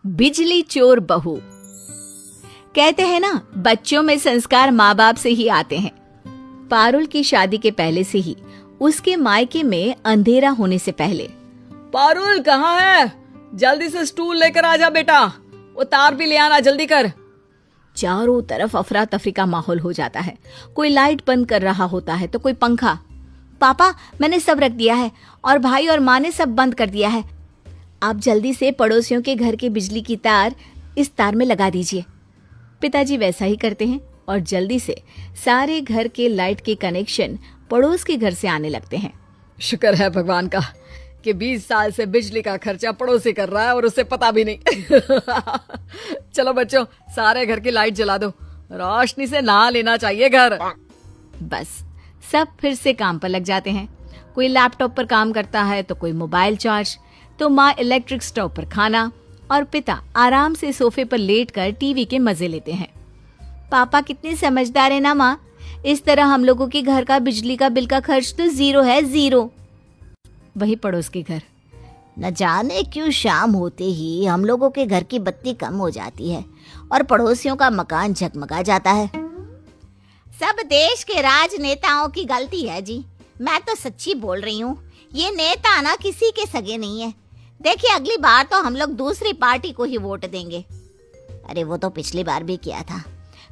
बिजली चोर बहू। कहते हैं ना, बच्चों में संस्कार माँ बाप से ही आते हैं। पारुल की शादी के पहले से ही उसके मायके में अंधेरा होने से पहले, पारुल कहाँ है? जल्दी से स्टूल लेकर आ जा बेटा, वो तार भी ले आना, जल्दी कर। चारों तरफ अफरा तफरी का माहौल हो जाता है। कोई लाइट बंद कर रहा होता है तो कोई पंखा। पापा, मैंने सब रख दिया है और भाई और माँ ने सब बंद कर दिया है। आप जल्दी से पड़ोसियों के घर की बिजली की तार इस तार में लगा दीजिए। पिताजी वैसा ही करते हैं और जल्दी से सारे घर के लाइट के कनेक्शन पड़ोस के घर से आने लगते हैं। शुक्र है भगवान का कि 20 साल से बिजली का खर्चा पड़ोसी कर रहा है और उसे पता भी नहीं। चलो बच्चों, सारे घर की लाइट जला दो, रोशनी से नहा लेना चाहिए घर। बस सब फिर से काम पर लग जाते हैं। कोई लैपटॉप पर काम करता है तो कोई मोबाइल चार्ज, तो माँ इलेक्ट्रिक स्टोव पर खाना और पिता आराम से सोफे पर लेटकर टीवी के मजे लेते हैं। पापा कितने समझदार है ना माँ, इस तरह हम लोगों के घर का बिजली का बिल का खर्च तो 0 है, 0। वही पड़ोस के घर। न जाने क्यों शाम होते ही हम लोगों के घर की बत्ती कम हो जाती है और पड़ोसियों का मकान झगमगा जाता है। सब देश के राजनेताओं की गलती है जी, मैं तो सच्ची बोल रही हूँ। ये नेता ना किसी के सगे नहीं है। देखिए, अगली बार तो हम लोग दूसरी पार्टी को ही वोट देंगे। अरे वो तो पिछली बार भी किया था।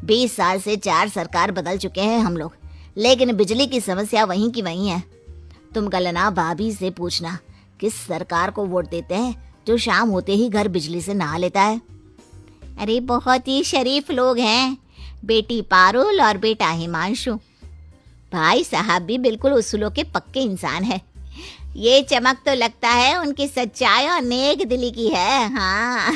20 साल से 4 सरकार बदल चुके हैं हम लोग, लेकिन बिजली की समस्या वहीं की वहीं है। तुम कल ना भाभी से पूछना किस सरकार को वोट देते हैं जो शाम होते ही घर बिजली से नहा लेता है। अरे बहुत ही शरीफ लोग हैं, बेटी पारुल और बेटा हिमांशु। भाई साहब भी बिल्कुल उसूलों के पक्के इंसान है। ये चमक तो लगता है उनकी सच्चाई और नेक दिली की है। हाँ।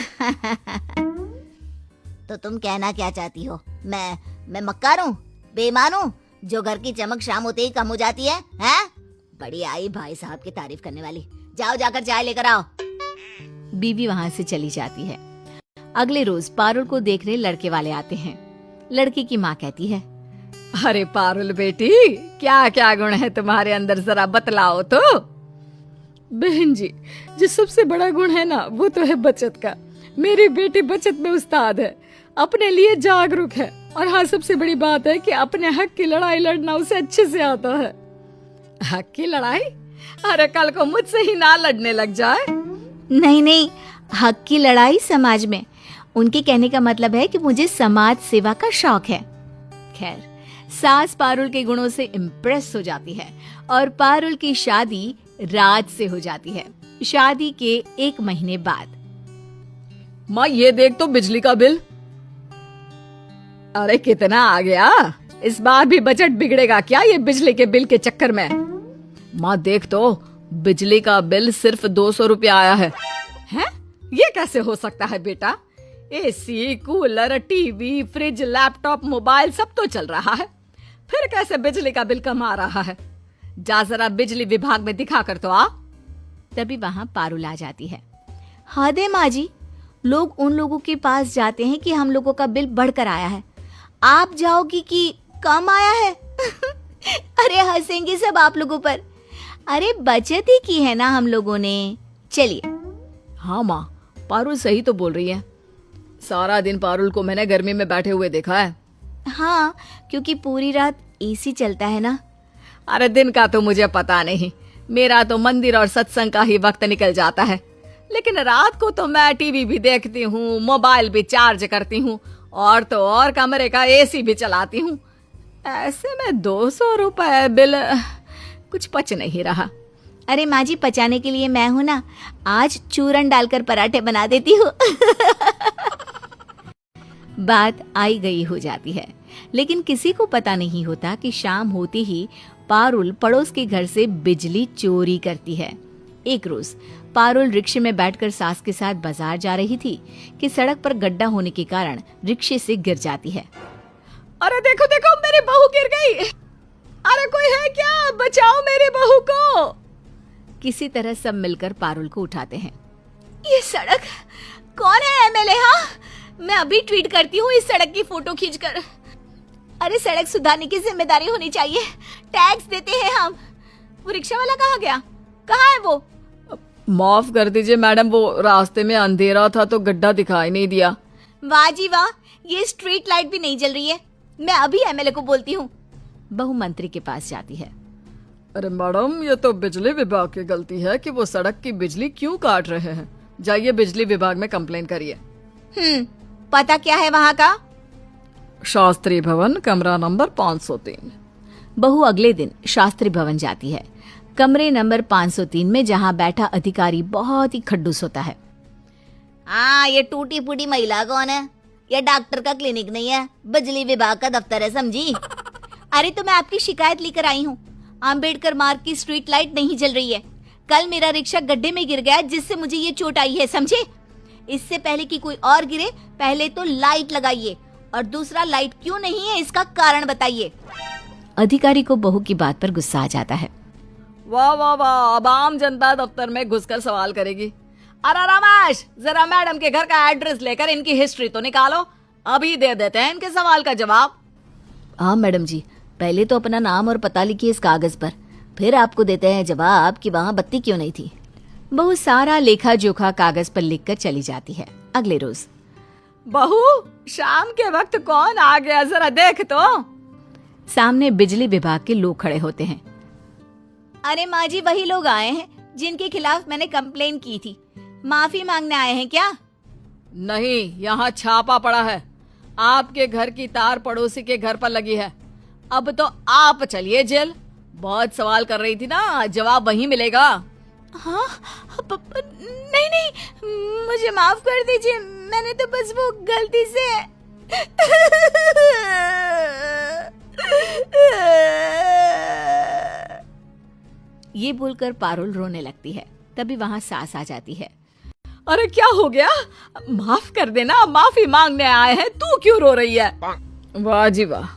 तो तुम कहना क्या चाहती हो? मैं मक्कार हूँ, बेईमान हूँ, जो घर की चमक शाम होते ही कम हो जाती है? हैं? बड़ी आई भाई साहब की तारीफ करने वाली। जाओ जाकर चाय लेकर आओ। बीवी वहां से चली जाती है। अगले रोज पारुल को देखने लड़के वाले आते हैं। लड़की की माँ कहती है, अरे पारुल बेटी, क्या क्या गुण है तुम्हारे अंदर, जरा बतलाओ तो। बहन जी, जो सबसे बड़ा गुण है ना, वो तो है बचत का। मेरी बेटी बचत में उस्ताद है, अपने लिए जागरूक है, और हाँ, सबसे बड़ी बात है कि अपने हक की लड़ाई लड़ना उसे अच्छे से आता है। हक की लड़ाई? अरे कल को मुझसे ही ना लड़ने लग जाए। नहीं, हक की लड़ाई समाज में। उनके कहने का मतलब है कि मुझे समाज सेवा का शौक है। खैर, सास पारुल के गुणों से इम्प्रेस हो जाती है और पारुल की शादी राज से हो जाती है। शादी के 1 महीने बाद, माँ ये देख तो बिजली का बिल। अरे कितना आ गया? इस बार भी बजट बिगड़ेगा क्या ये बिजली के बिल के चक्कर में? माँ देख तो, बिजली का बिल सिर्फ 200 रुपया आया है। हैं? ये कैसे हो सकता है बेटा? AC, cooler, TV, fridge, laptop, mobile सब तो चल रहा है, फिर कैसे बिजली का बिल कम आ रहा है? जा जरा बिजली विभाग में दिखा कर तो आ। तभी वहाँ पारुल आ जाती है। हाँ दे माँ जी, लोग उन लोगों के पास जाते हैं कि हम लोगों का बिल बढ़कर आया है, आप जाओगी कि कम आया है? अरे हंसेंगे सब आप लोगों पर। अरे बचत ही की है ना हम लोगों ने। चलिए। हाँ माँ, पारुल सही तो बोल रही है। सारा दिन पारुल को मैंने गर्मी में बैठे हुए देखा है। हाँ, क्योंकि पूरी रात एसी चलता है ना। अरे दिन का तो मुझे पता नहीं, मेरा तो मंदिर और सत्संग का ही वक्त निकल जाता है, लेकिन रात को तो मैं टीवी भी देखती हूँ, मोबाइल भी चार्ज करती हूँ, और तो और कमरे का एसी भी चलाती हूँ। ऐसे में 200 रुपए बिल कुछ पच नहीं रहा। अरे माँ जी, पचाने के लिए मैं हूँ ना, आज चूरन डालकर पराठे बना देती हूँ। बात आई गई हो जाती है, लेकिन किसी को पता नहीं होता कि शाम होते ही पारुल पड़ोस के घर से बिजली चोरी करती है। एक रोज पारुल रिक्शे में बैठकर सास के साथ बाजार जा रही थी कि सड़क पर गड्ढा होने के कारण रिक्शे से गिर जाती है। अरे देखो देखो, मेरी बहू गिर गई। अरे कोई है क्या? बचाओ मेरी बहू को। किसी तरह सब मिलकर पारुल को उठाते हैं। ये सड़क कौन है एमएलए? हाँ, मैं अभी ट्वीट करती हूँ इस सड़क की फोटो खींचकर। अरे सड़क सुधारने की जिम्मेदारी होनी चाहिए, टैक्स देते हैं हम। वो रिक्शा वाला कहाँ गया? कहाँ है वो? माफ कर दीजिए मैडम, वो रास्ते में अंधेरा था तो गड्ढा दिखाई नहीं दिया। वाह जी वाह, ये स्ट्रीट लाइट भी नहीं जल रही है। मैं अभी एमएलए को बोलती हूँ। बहू मंत्री के पास जाती है। अरे मैडम, ये तो बिजली विभाग की गलती है कि वो सड़क की बिजली क्यों काट रहे हैं। जाइए बिजली विभाग में कंप्लेन करिए। पता क्या है वहाँ का? शास्त्री भवन, कमरा नंबर 503। बहू अगले दिन शास्त्री भवन जाती है। कमरे नंबर 503 में जहाँ बैठा अधिकारी बहुत ही खड्डूस होता है। हाँ, ये टूटी फूटी महिला कौन है? ये डॉक्टर का क्लिनिक नहीं है, बिजली विभाग का दफ्तर है, समझी? अरे तो मैं आपकी शिकायत लेकर आई हूँ। अम्बेडकर मार्ग की स्ट्रीट लाइट नहीं जल रही है। कल मेरा रिक्शा गड्ढे में गिर गया जिससे मुझे ये चोट आई है, समझे? इससे पहले कि कोई और गिरे, पहले तो लाइट लगाइए, और दूसरा लाइट क्यों नहीं है इसका कारण बताइए। अधिकारी को बहू की बात पर गुस्सा आ जाता है। वाह वाह वाह, अब आम जनता दफ्तर में घुसकर सवाल करेगी। अरे रमेश, जरा मैडम के घर का एड्रेस लेकर इनकी हिस्ट्री तो निकालो, अभी दे देते हैं इनके सवाल का जवाब। हाँ मैडम जी, पहले तो अपना नाम और पता लिखिए इस कागज पर, फिर आपको देते हैं जवाब कि वहाँ बत्ती क्यों नहीं थी। बहू सारा लेखा जोखा कागज पर लिखकर चली जाती है। अगले रोज, बहू, शाम के वक्त कौन आ गया, जरा देख तो। सामने बिजली विभाग के लोग खड़े होते हैं। अरे माँ जी, वही लोग आए हैं जिनके खिलाफ मैंने कंप्लेन की थी। माफी मांगने आए हैं क्या? नहीं, यहाँ छापा पड़ा है। आपके घर की तार पड़ोसी के घर पर लगी है। अब तो आप चलिए जेल। बहुत सवाल कर रही थी ना, जवाब वहीं मिलेगा। हाँ, नहीं नहीं, मुझे माफ कर दीजिए, मैंने तो बस वो गलती से। ये बोलकर पारुल रोने लगती है। तभी वहाँ सास आ जाती है। अरे क्या हो गया? माफ कर देना, माफी मांगने आए हैं, तू क्यों रो रही है? वाह जी वाह,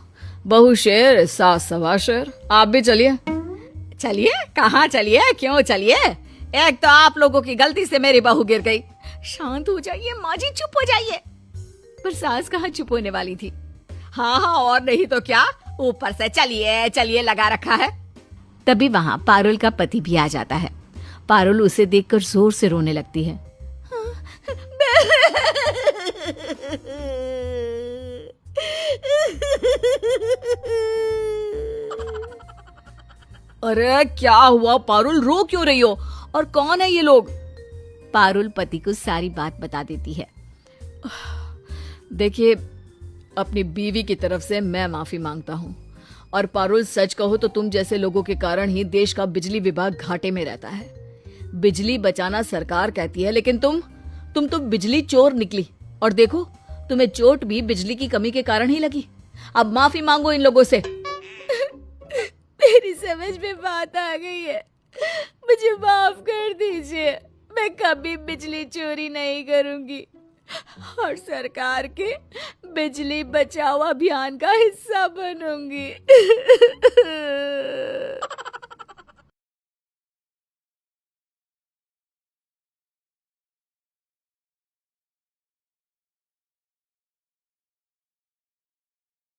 बहू शेर, सास सवा शेर। आप भी चलिए। चलिए? कहाँ चलिए, क्यों चलिए? एक तो आप लोगों की गलती से मेरी बहू गिर गई। शांत हो जाइए माँ जी, चुप हो जाइए। पर सास कहाँ चुप होने वाली थी। हाँ हाँ, और नहीं तो क्या, ऊपर से चलिए चलिए लगा रखा है। तभी वहाँ पारुल का पति भी आ जाता है। पारुल उसे देखकर जोर से रोने लगती है। अरे क्या हुआ पारुल, रो क्यों रही हो? और कौन है ये लोग? पारुल पति को सारी बात बता देती है। देखिए, अपनी बीवी की तरफ से मैं माफी मांगता हूँ। और पारुल, सच कहो तो तुम जैसे लोगों के कारण ही देश का बिजली विभाग घाटे में रहता है। बिजली बचाना सरकार कहती है, लेकिन तुम तो बिजली चोर निकली। और देखो, तुम्हें चोट भी बिजली की कमी के कारण ही लगी। अब माफी मांगो इन लोगों से। मेरी समझ में बात आ गई है, मुझे माफ कर दीजिए। मैं कभी बिजली चोरी नहीं करूंगी और सरकार के बिजली बचाओ अभियान का हिस्सा बनूंगी।